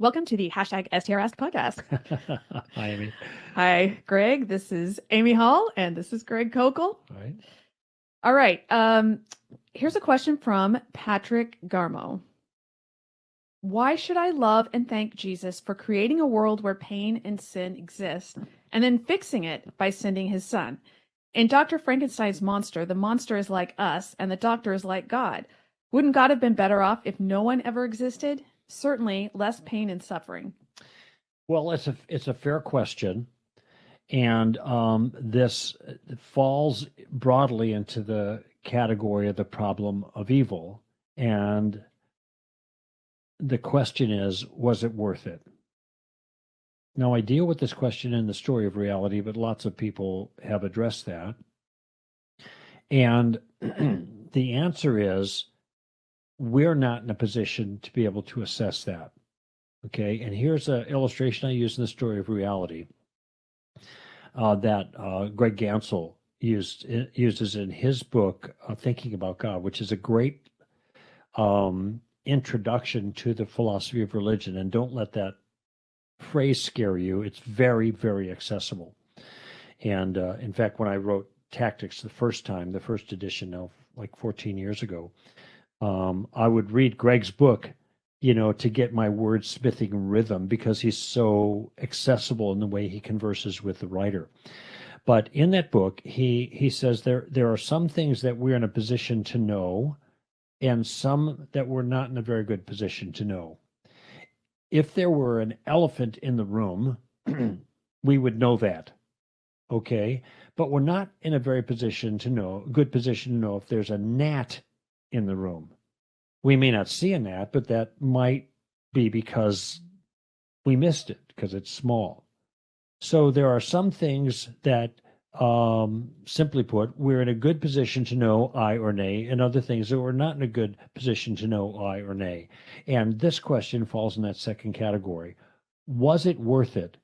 Welcome to the hashtag STRask podcast. Hi, Amy. Hi, Greg. This is Amy Hall, and this is Greg Koukl. All right. All right. Here's a question from Patrick Garmo. Why should I love and thank Jesus for creating a world where pain and sin exist and then fixing it by sending his son? In Dr. Frankenstein's monster, the monster is like us and the doctor is like God. Wouldn't God have been better off if no one ever existed? Certainly less pain and suffering. Well, it's a fair question, and this falls broadly into the category of the problem of evil. And the question is, was it worth it? Now, I deal with this question in the story of reality, but lots of people have addressed that. And the answer is, we're not in a position to be able to assess that. Okay, and here's an illustration I use in the story of reality that Greg Gansel uses in his book, Thinking About God, which is a great introduction to the philosophy of religion. And don't let that phrase scare you. It's very, very accessible. And in fact, when I wrote Tactics the first edition now, like 14 years ago, I would read Greg's book, to get my wordsmithing rhythm because he's so accessible in the way he converses with the writer. But in that book, he says there are some things that we're in a position to know and some that we're not in a very good position to know. If there were an elephant in the room, we would know that. Okay? But we're not in a good position to know if there's a gnat in the room. We may not see a gnat, but that might be because we missed it, because it's small. So there are some things that, simply put, we're in a good position to know aye or nay, and other things that we're not in a good position to know aye or nay. And this question falls in that second category. Was it worth it?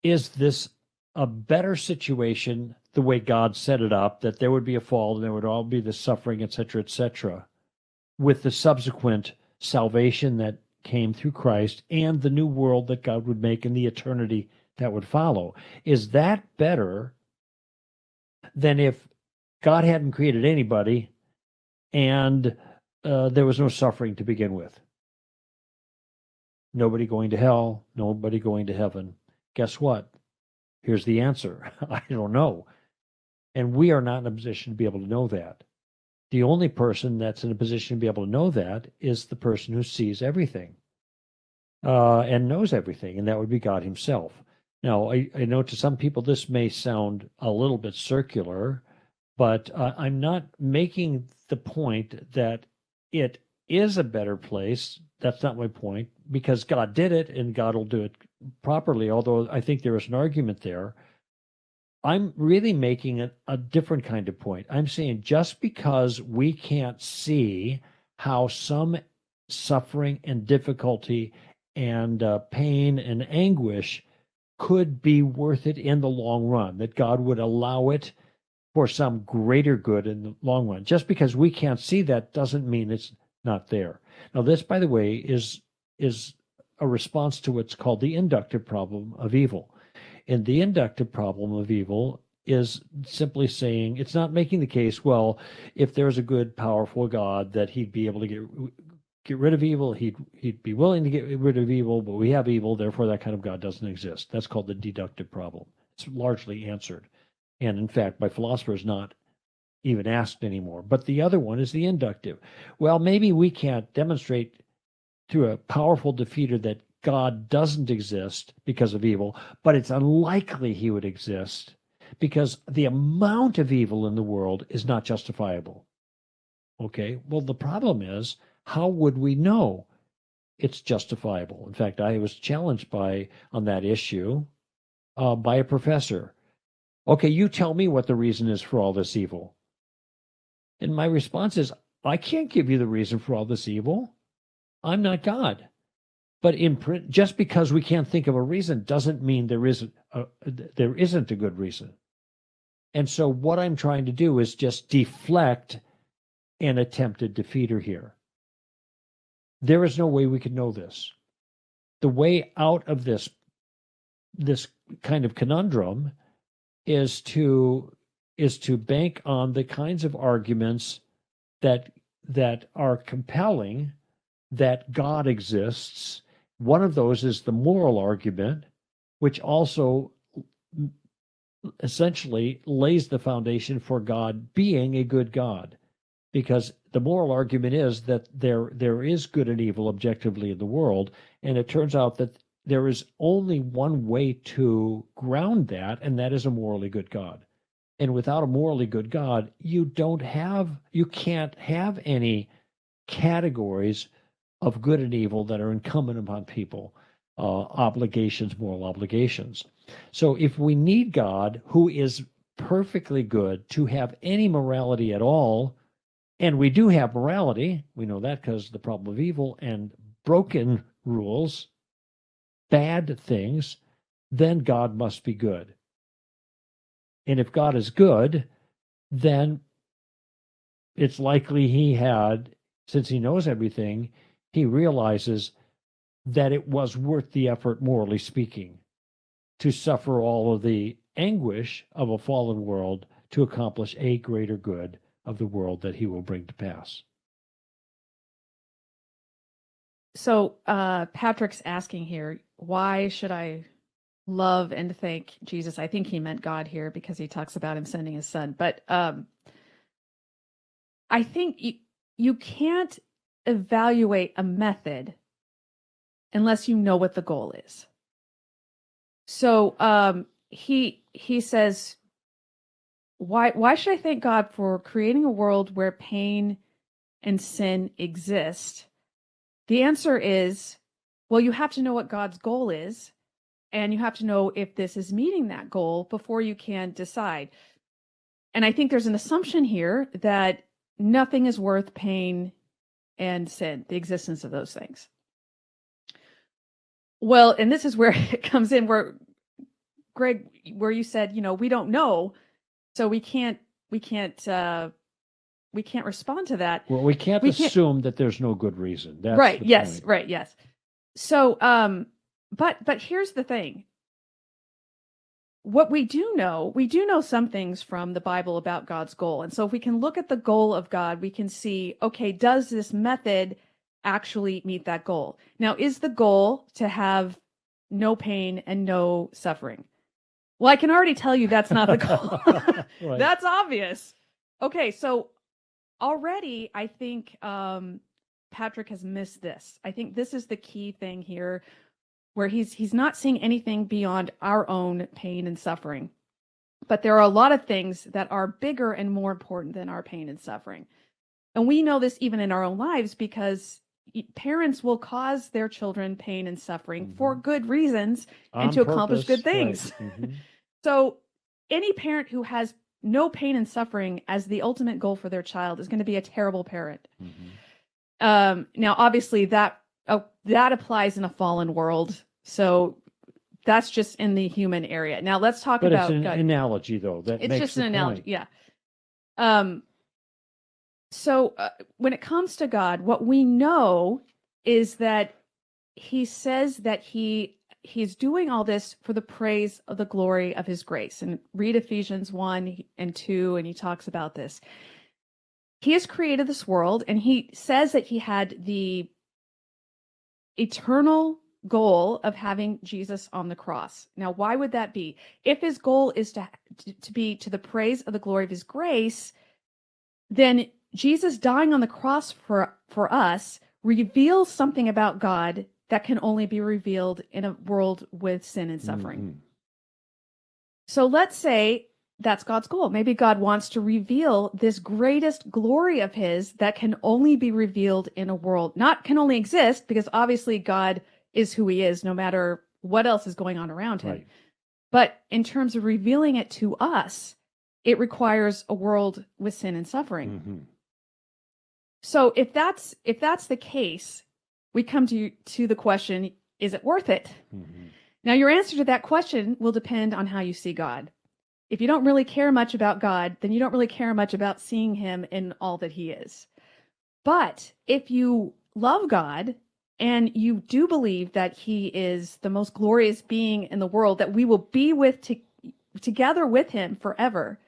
Is this a better situation the way God set it up, that there would be a fall and there would all be the suffering, et cetera, with the subsequent salvation that came through Christ and the new world that God would make in the eternity that would follow? Is that better than if God hadn't created anybody and there was no suffering to begin with? Nobody going to hell, nobody going to heaven. Guess what? Here's the answer. I don't know. And we are not in a position to be able to know that. The only person that's in a position to be able to know that is the person who sees everything and knows everything, and that would be God himself. Now, I know to some people this may sound a little bit circular, but I'm not making the point that it is a better place. That's not my point, because God did it and God will do it properly, although I think there is an argument there. I'm really making a different kind of point. I'm saying just because we can't see how some suffering and difficulty and pain and anguish could be worth it in the long run, that God would allow it for some greater good in the long run. Just because we can't see that doesn't mean it's not there. Now, this, by the way, is a response to what's called the inductive problem of evil. And the inductive problem of evil is simply saying, it's not making the case, well, if there's a good, powerful God, that he'd be able to get rid of evil, he'd be willing to get rid of evil, but we have evil, therefore that kind of God doesn't exist. That's called the deductive problem. It's largely answered. And in fact, by philosophers, not even asked anymore. But the other one is the inductive. Well, maybe we can't demonstrate through a powerful defeater that God doesn't exist because of evil, but it's unlikely he would exist because the amount of evil in the world is not justifiable. Okay, well, the problem is, how would we know it's justifiable? In fact, I was challenged on that issue by a professor. Okay, you tell me what the reason is for all this evil. And my response is, I can't give you the reason for all this evil. I'm not God. But just because we can't think of a reason doesn't mean there isn't a good reason. And so what I'm trying to do is just deflect an attempted defeater here. There is no way we could know this. the way out of this kind of conundrum is to bank on the kinds of arguments that are compelling that God exists. One of those is the moral argument, which also essentially lays the foundation for God being a good God, because the moral argument is that there is good and evil objectively in the world, and it turns out that there is only one way to ground that, and that is a morally good God. And without a morally good God, you can't have any categories of good and evil that are incumbent upon people, moral obligations. So if we need God, who is perfectly good, to have any morality at all, and we do have morality, we know that because of the problem of evil and broken rules, bad things, then God must be good. And if God is good, then it's likely since he knows everything, he realizes that it was worth the effort, morally speaking, to suffer all of the anguish of a fallen world to accomplish a greater good of the world that he will bring to pass. So Patrick's asking here, why should I love and thank Jesus? I think he meant God here because he talks about him sending his son. But I think you can't evaluate a method unless you know what the goal is. So he says, why should I thank God for creating a world where pain and sin exist? The answer is, well, you have to know what God's goal is, and you have to know if this is meeting that goal before you can decide. And I think there's an assumption here that nothing is worth pain and sin, the existence of those things. Well, and this is where it comes in, where Greg, where you said, we don't know, so we can't respond to that. Well, we can't assume that there's no good reason. That's right. The yes. point. Right. Yes. So, but here's the thing. What we do know some things from the Bible about God's goal. And so if we can look at the goal of God, we can see, okay, does this method actually meet that goal? Now, is the goal to have no pain and no suffering? Well, I can already tell you that's not the goal. Right. That's obvious. Okay, so already I think Patrick has missed this. I think this is the key thing here, where he's not seeing anything beyond our own pain and suffering. But there are a lot of things that are bigger and more important than our pain and suffering. And we know this even in our own lives, because parents will cause their children pain and suffering for good reasons and to accomplish good things. Right. Mm-hmm. So any parent who has no pain and suffering as the ultimate goal for their child is going to be a terrible parent. Mm-hmm. Now, obviously, that applies in a fallen world. So that's just in the human area. Now let's talk about. But it's an analogy, though. It's just an analogy. Yeah. So when it comes to God, what we know is that he says that he's doing all this for the praise of the glory of his grace. And read Ephesians 1 and 2, and he talks about this. He has created this world, and he says that he had the eternal goal of having Jesus on the cross. Now, why would that be? If his goal is to be to the praise of the glory of his grace, then Jesus dying on the cross for us reveals something about God that can only be revealed in a world with sin and suffering. Mm-hmm. So let's say that's God's goal. Maybe God wants to reveal this greatest glory of his that can only be revealed in a world, not can only exist, because obviously God is who he is, no matter what else is going on around him. Right. But in terms of revealing it to us, it requires a world with sin and suffering. Mm-hmm. So if that's the case, we come to the question, is it worth it? Mm-hmm. Now, your answer to that question will depend on how you see God. If you don't really care much about God, then you don't really care much about seeing him in all that he is. But if you love God and you do believe that he is the most glorious being in the world, that we will be together with him forever,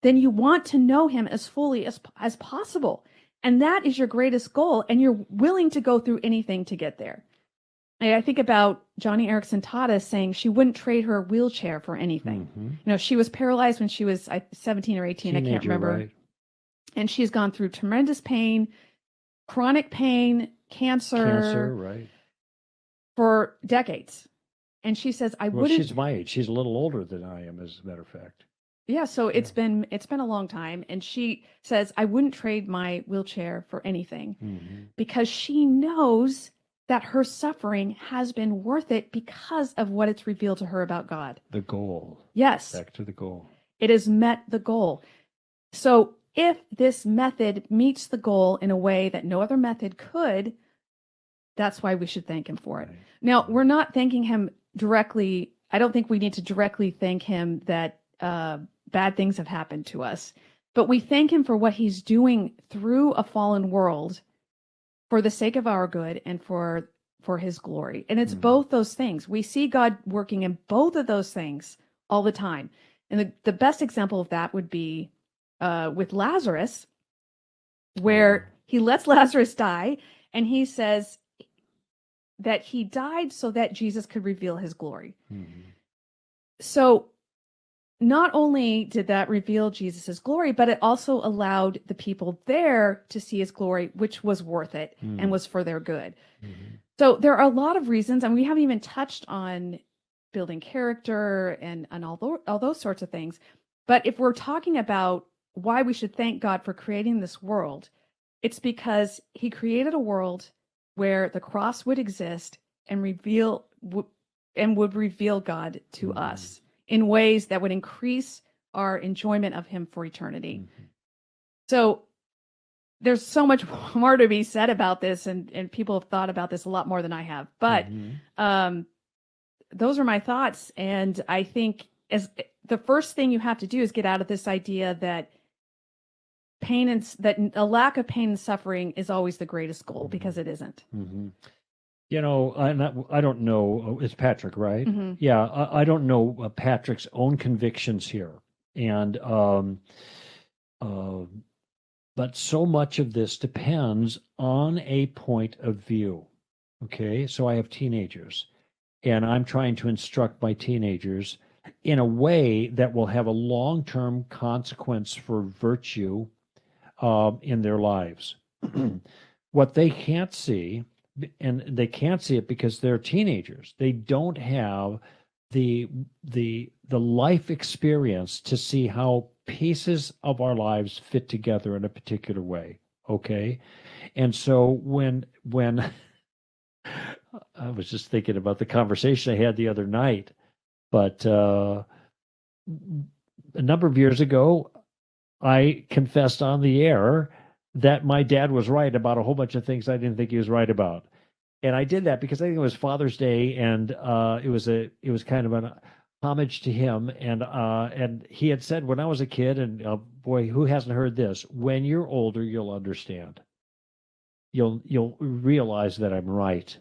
then you want to know him as fully as possible. And that is your greatest goal. And you're willing to go through anything to get there. I think about Johnny Erickson Tada saying she wouldn't trade her wheelchair for anything. Mm-hmm. She was paralyzed when she was 17 or 18. Teenager, I can't remember. Right. And she's gone through tremendous pain, chronic pain, cancer, right, for decades. And she says, I wouldn't. She's my age. She's a little older than I am, as a matter of fact. Yeah, so it's been a long time. And she says, I wouldn't trade my wheelchair for anything, because she knows that her suffering has been worth it because of what it's revealed to her about God. The goal. Yes. Back to the goal. It has met the goal. So if this method meets the goal in a way that no other method could, that's why we should thank him for it. Right. Now, we're not thanking him directly. I don't think we need to directly thank him that bad things have happened to us, but we thank him for what he's doing through a fallen world for the sake of our good and for his glory. And it's both those things. We see God working in both of those things all the time. And the best example of that would be with Lazarus, where he lets Lazarus die, and he says that he died so that Jesus could reveal his glory. So not only did that reveal Jesus's glory, but it also allowed the people there to see his glory, which was worth it and was for their good. So there are a lot of reasons, and we haven't even touched on building character and all those sorts of things. But if we're talking about why we should thank God for creating this world, it's because he created a world where the cross would exist and would reveal God to us in ways that would increase our enjoyment of him for eternity. So there's so much more to be said about this, and people have thought about this a lot more than I have. But those are my thoughts. And I think as the first thing you have to do is get out of this idea that that a lack of pain and suffering is always the greatest goal, because it isn't. I don't know. It's Patrick, right? Yeah, I don't know Patrick's own convictions here, and but so much of this depends on a point of view. Okay, so I have teenagers, and I'm trying to instruct my teenagers in a way that will have a long-term consequence for virtue in their lives. What they can't see, and they can't see it because they're teenagers, they don't have the life experience to see how pieces of our lives fit together in a particular way. Okay, and so when I was just thinking about the conversation I had the other night, but a number of years ago, I confessed on the air that my dad was right about a whole bunch of things I didn't think he was right about. And I did that because I think it was Father's Day, and it was kind of an homage to him. And he had said when I was a kid, and boy, who hasn't heard this? When you're older, you'll understand. You'll realize that I'm right.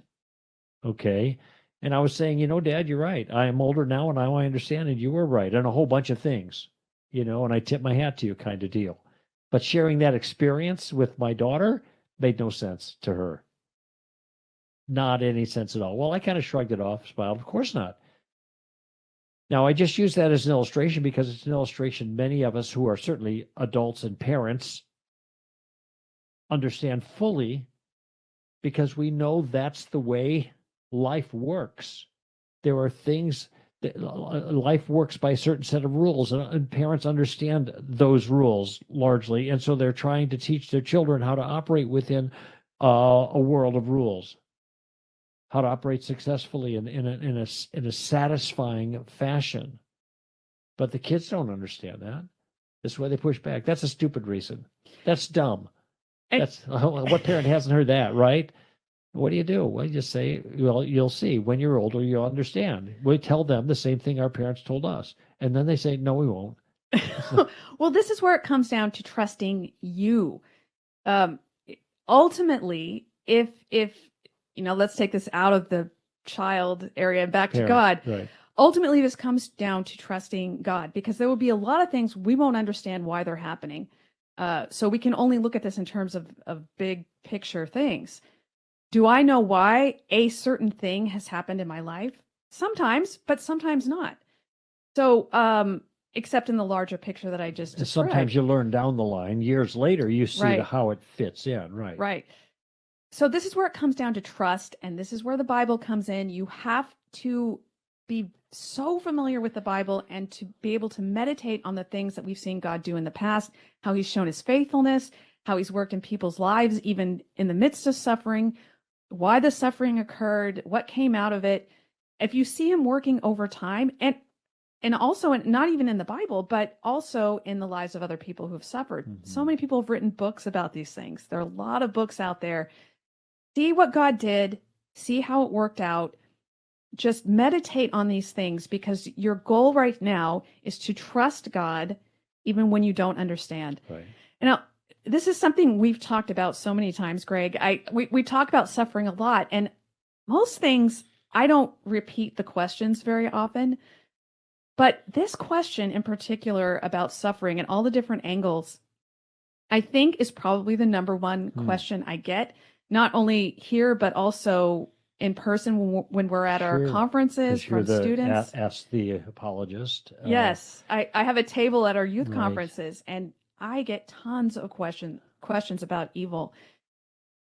Okay. And I was saying, Dad, you're right. I am older now, and now I understand, and you were right on a whole bunch of things. And I tip my hat to you, kind of deal. But sharing that experience with my daughter made no sense to her. Not any sense at all. Well, I kind of shrugged it off, smiled. Of course not. Now, I just use that as an illustration because it's an illustration many of us who are certainly adults and parents understand fully, because we know that's the way life works. There are things life works by a certain set of rules, and parents understand those rules largely, and so they're trying to teach their children how to operate within a world of rules, how to operate successfully in a satisfying fashion. But the kids don't understand that. That's why they push back. That's a stupid reason. That's dumb. That's what parent hasn't heard that, right? What do you do? Well, you just say, well, you'll see. When you're older, you'll understand. We tell them the same thing our parents told us. And then they say, no, we won't. Well, this is where it comes down to trusting you. Ultimately, if let's take this out of the child area and back to Parent, God. right. Ultimately, this comes down to trusting God, because there will be a lot of things we won't understand why they're happening. So we can only look at this in terms of big picture things. Do I know why a certain thing has happened in my life? Sometimes, but sometimes not. So, except in the larger picture that I just described. Sometimes you learn down the line, years later, you see Right. how it fits in, right? Right. So this is where it comes down to trust, and this is where the Bible comes in. You have to be so familiar with the Bible and to be able to meditate on the things that we've seen God do in the past, how he's shown his faithfulness, how he's worked in people's lives, even in the midst of suffering, why the suffering occurred, what came out of it. If you see him working over time, and also not even in the Bible, but also in the lives of other people who have suffered. Mm-hmm. So many people have written books about these things. There are a lot of books out there. See what God did, see how it worked out. Just meditate on these things, because your goal right now is to trust God even when you don't understand. Right. Now, this is something we've talked about so many times, Greg. We talk about suffering a lot, and most things, I don't repeat the questions very often. But this question in particular about suffering and all the different angles, I think is probably the number one question I get, not only here, but also in person when we're at our conferences from students. Ask the apologist. Yes. I have a table at our youth conferences, and I get tons of questions about evil.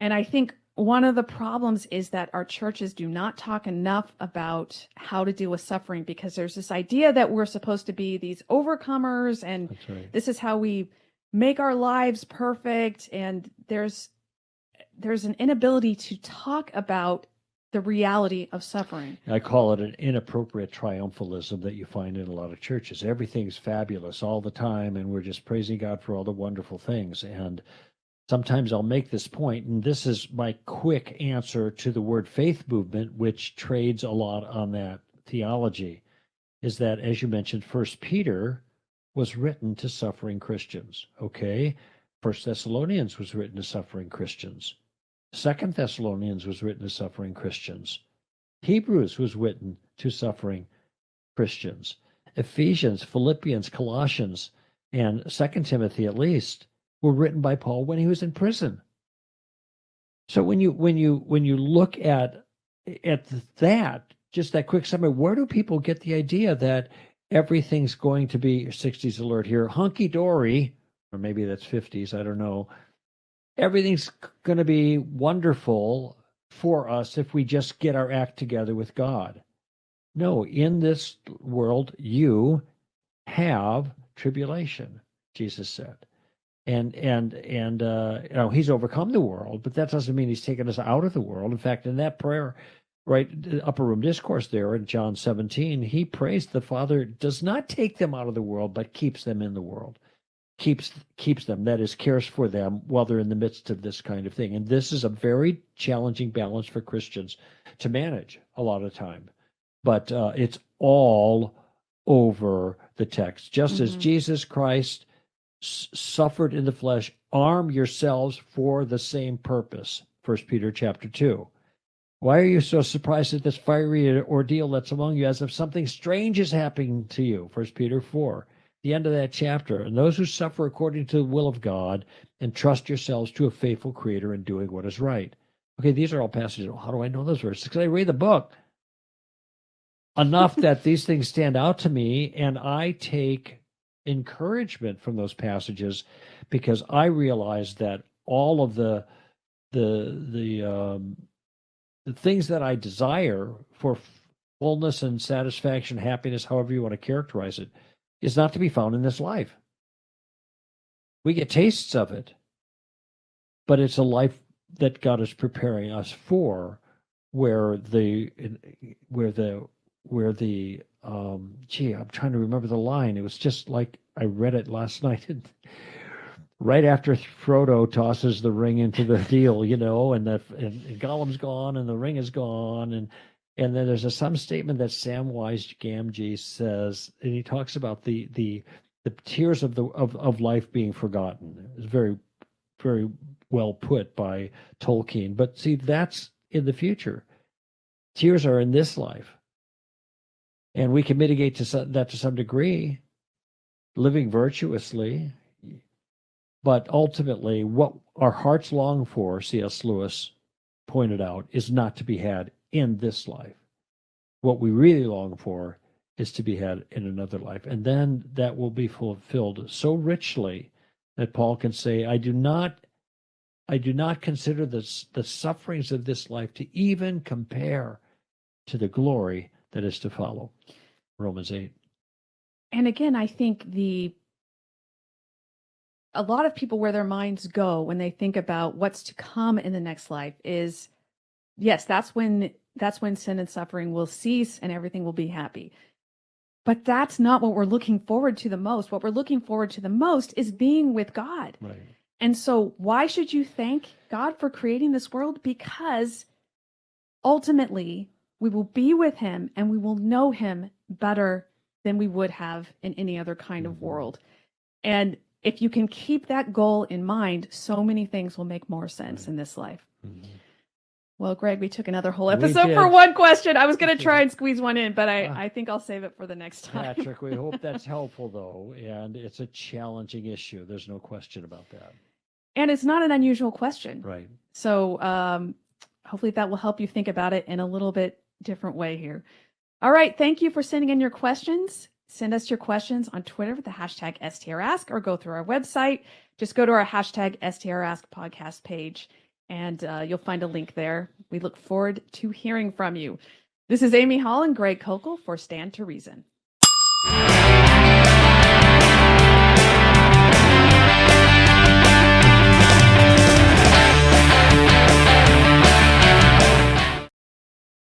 And I think one of the problems is that our churches do not talk enough about how to deal with suffering, because there's this idea that we're supposed to be these overcomers, and this is how we make our lives perfect. And there's an inability to talk about the reality of suffering. I call it an inappropriate triumphalism that you find in a lot of churches. Everything's fabulous all the time, and we're just praising God for all the wonderful things. And sometimes I'll make this point, and this is my quick answer to the word faith movement, which trades a lot on that theology, is that, as you mentioned, First Peter was written to suffering Christians, okay? First Thessalonians was written to suffering Christians. Second Thessalonians was written to suffering Christians. Hebrews was written to suffering Christians. Ephesians, Philippians, Colossians, and Second Timothy at least were written by Paul when he was in prison. So when you look at that, just that quick summary, where do people get the idea that everything's going to be 60s alert here, hunky-dory, or maybe that's 50s, I don't know. Everything's going to be wonderful for us if we just get our act together with God. No, in this world, you have tribulation, Jesus said. And he's overcome the world, but that doesn't mean he's taken us out of the world. In fact, in that prayer, right, the upper room discourse there in John 17, he prays the Father does not take them out of the world, but keeps them in the world, keeps them, that is, cares for them while they're in the midst of this kind of thing. And this is a very challenging balance for Christians to manage a lot of time. But it's all over the text. Just as Jesus Christ suffered in the flesh, arm yourselves for the same purpose. 1 Peter chapter 2. Why are you so surprised at this fiery ordeal that's among you, as if something strange is happening to you? 1 Peter 4, the end of that chapter. And those who suffer according to the will of God, entrust yourselves to a faithful Creator in doing what is right. Okay, these are all passages. How do I know those verses? Because I read the book enough that these things stand out to me, and I take encouragement from those passages, because I realize that all of the things that I desire for fullness and satisfaction, happiness, however you want to characterize it, is not to be found in this life. We get tastes of it, but it's a life that God is preparing us for, where the I'm trying to remember the line. It was just like I read it last night. Right after Frodo tosses the ring into the deal, and Gollum's gone and the ring is gone, and then there's some statement that Samwise Gamgee says, and he talks about the tears of life being forgotten. It's very, very well put by Tolkien. But see, that's in the future. Tears are in this life. And we can mitigate that to some degree, living virtuously. But ultimately, what our hearts long for, C.S. Lewis pointed out, is not to be had in this life. What we really long for is to be had in another life. And then that will be fulfilled so richly that Paul can say, I do not consider the sufferings of this life to even compare to the glory that is to follow. Romans 8. And again, I think a lot of people, where their minds go when they think about what's to come in the next life is, yes, that's when sin and suffering will cease and everything will be happy. But that's not what we're looking forward to the most. What we're looking forward to the most is being with God. Right. And so why should you thank God for creating this world? Because ultimately we will be with him and we will know him better than we would have in any other kind of world. And if you can keep that goal in mind, so many things will make more sense in this life. Well, Greg, we took another whole episode for one question. I was going to try and squeeze one in, but I think I'll save it for the next time. Patrick, we hope that's helpful, though. And it's a challenging issue. There's no question about that. And it's not an unusual question. Right. So hopefully that will help you think about it in a little bit different way here. All right. Thank you for sending in your questions. Send us your questions on Twitter with the hashtag STRask, or go through our website. Just go to our hashtag STRask podcast page, and you'll find a link there. We look forward to hearing from you. This is Amy Hall and Greg Koukl for Stand to Reason.